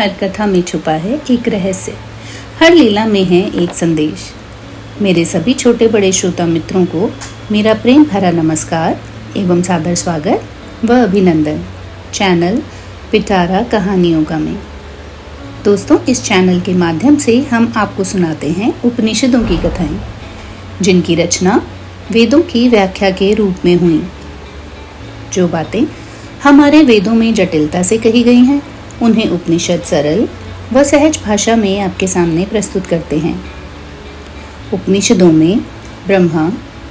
हर कथा में छुपा है एक रहस्य, हर लीला में है एक संदेश। मेरे सभी छोटे बड़े श्रोता मित्रों को मेरा प्रेम भरा नमस्कार एवं सादर स्वागत व अभिनंदन चैनल पिटारा कहानियों का में। दोस्तों, इस चैनल के माध्यम से हम आपको सुनाते हैं उपनिषदों की कथाएं, जिनकी रचना वेदों की व्याख्या के रूप में हुई। जो बातें हमारे वेदों में जटिलता से कही गई हैं, उन्हें उपनिषद सरल व सहज भाषा में आपके सामने प्रस्तुत करते हैं। उपनिषदों में ब्रह्मा,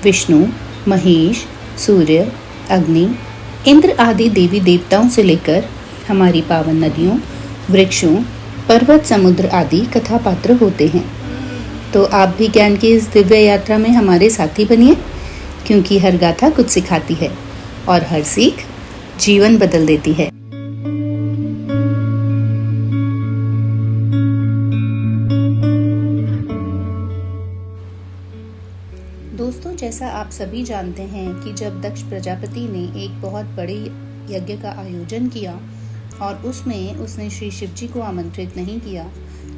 विष्णु, महेश, सूर्य, अग्नि, इंद्र आदि देवी देवताओं से लेकर हमारी पावन नदियों, वृक्षों, पर्वत, समुद्र आदि कथा पात्र होते हैं। तो आप भी ज्ञान की इस दिव्य यात्रा में हमारे साथी बनिए, क्योंकि हर गाथा कुछ सिखाती है और हर सीख जीवन बदल देती है। दोस्तों, जैसा आप सभी जानते हैं कि जब दक्ष प्रजापति ने एक बहुत बड़े यज्ञ का आयोजन किया और उसमें उसने श्री शिव जी को आमंत्रित नहीं किया,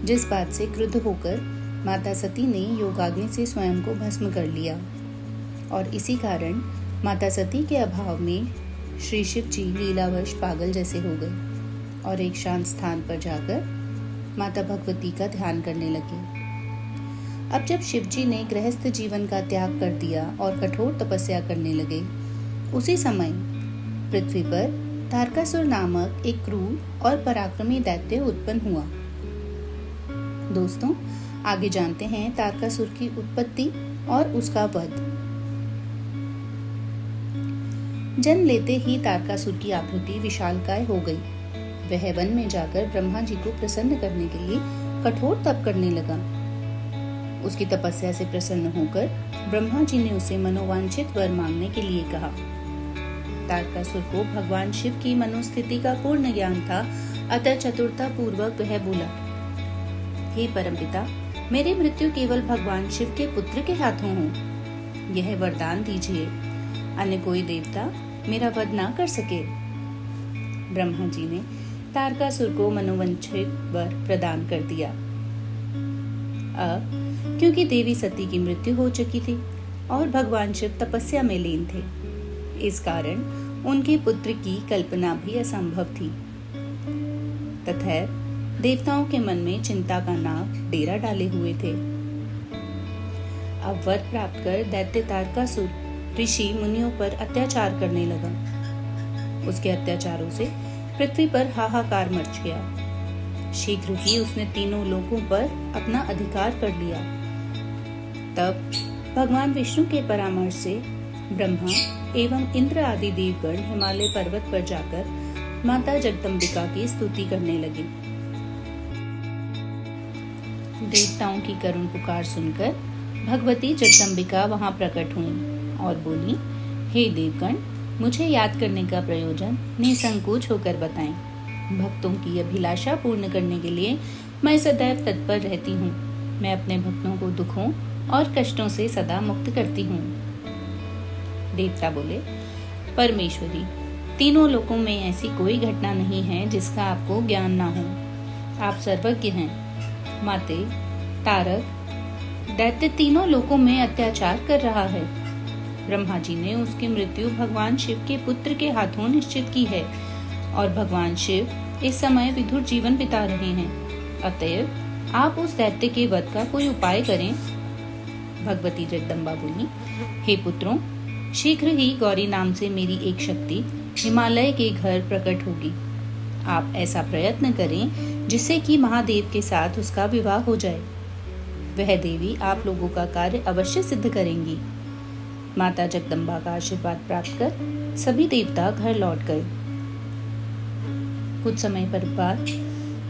जिस बात से क्रुद्ध होकर माता सती ने योगाग्नि से स्वयं को भस्म कर लिया। और इसी कारण माता सती के अभाव में श्री शिव जी लीलावश पागल जैसे हो गए और एक शांत स्थान पर जाकर माता भगवती का ध्यान करने लगे। अब जब शिव जी ने गृहस्थ जीवन का त्याग कर दिया और कठोर तपस्या करने लगे, उसी समय पृथ्वी पर तारकासुर नामक एक क्रूर और पराक्रमी दैत्य उत्पन्न हुआ। दोस्तों, आगे जानते हैं तारकासुर की उत्पत्ति और उसका वध। जन्म लेते ही तारकासुर की आकृति विशालकाय हो गई। वह वन में जाकर ब्रह्मा जी को प्रसन्न करने के लिए कठोर तप करने लगा। उसकी तपस्या से प्रसन्न होकर ब्रह्मा जी ने उसे मनोवांछित वर मांगने के लिए कहा। तारकासुर को भगवान शिव की मनोस्थिति का पूर्ण ज्ञान था, अतः चतुरता पूर्वक वह बोला, हे परमपिता, मेरी मृत्यु केवल भगवान शिव के पुत्र के हाथों हो। यह वरदान दीजिए, अन्य कोई देवता मेरा वध ना कर सके। ब्रह्मा जी ने तारकासुर को मनोवांछित वर प्रदान कर दिया। अब क्योंकि देवी सती की मृत्यु हो चुकी थी और भगवान शिव तपस्या में लीन थे, इस कारण उनके पुत्र की कल्पना भी असंभव थी। तथा देवताओं के मन में चिंता का नाग डेरा डाले हुए थे। अब वर प्राप्त कर दैत्य तारकासुर ऋषि मुनियों पर अत्याचार करने लगा। उसके अत्याचारों से पृथ्वी पर हाहाकार मच गया। शीघ्र ही उसने तीनों लोकों पर अपना अधिकार कर लिया। तब भगवान विष्णु के परामर्श से ब्रह्मा एवं इंद्र आदि देवगण हिमालय पर्वत पर जाकर माता जगदम्बिका की स्तुति करने लगे। देवताओं की करुण पुकार सुनकर भगवती जगदम्बिका वहां प्रकट हुई और बोली, हे देवगण, मुझे याद करने का प्रयोजन निसंकोच होकर बताएं। भक्तों की अभिलाषा पूर्ण करने के लिए मैं सदैव तत्पर रहती हूँ। मैं अपने भक्तों को दुखों और कष्टों से सदा मुक्त करती हूँ। देवता बोले, परमेश्वरी, तीनों लोकों में ऐसी कोई घटना नहीं है जिसका आपको ज्ञान ना हो। आप सर्वज्ञ हैं। माते, तारक, दैत्य तीनों लोकों में अत्याचार कर रहा है। ब्रह्मा जी ने उसकी मृत्यु भगवान शिव के पुत्र के हाथों निश्चित की है और भगवान शिव इस समय विधुर जीवन बिता रहे हैं। अतएव आप उस दैत्य के वध का कोई उपाय करें। भगवती जगदम्बा बोली, हे पुत्रों, शीघ्र ही गौरी नाम से मेरी एक शक्ति हिमालय के घर प्रकट होगी। आप ऐसा प्रयत्न करें जिससे कि महादेव के साथ उसका विवाह हो जाए। वह देवी आप लोगों का कार्य अवश्य सिद्ध करेंगी। माता जगदम्बा का आशीर्वाद प्राप्त कर सभी देवता घर लौट गए। कुछ समय पर बाद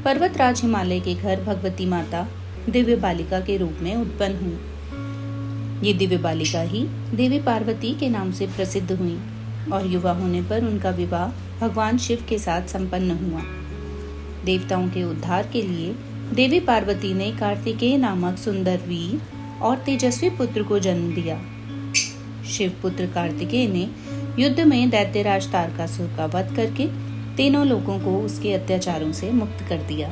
पर्वतराज हिमालय के घर भगवती माता दिव्य बालिका के रूप में उत्पन्न हुई। ये दिव्य बालिका ही देवी पार्वती के नाम से प्रसिद्ध हुई और युवा होने पर उनका विवाह भगवान शिव के साथ संपन्न हुआ। देवताओं के उद्धार के लिए देवी पार्वती ने कार्तिकेय नामक सुंदर वीर और तेजस्वी पुत्र को जन्म दिया। शिव पुत्र कार्तिकेय ने युद्ध में दैत्यराज तारकासुर का वध करके तीनों लोगों को उसके अत्याचारों से मुक्त कर दिया।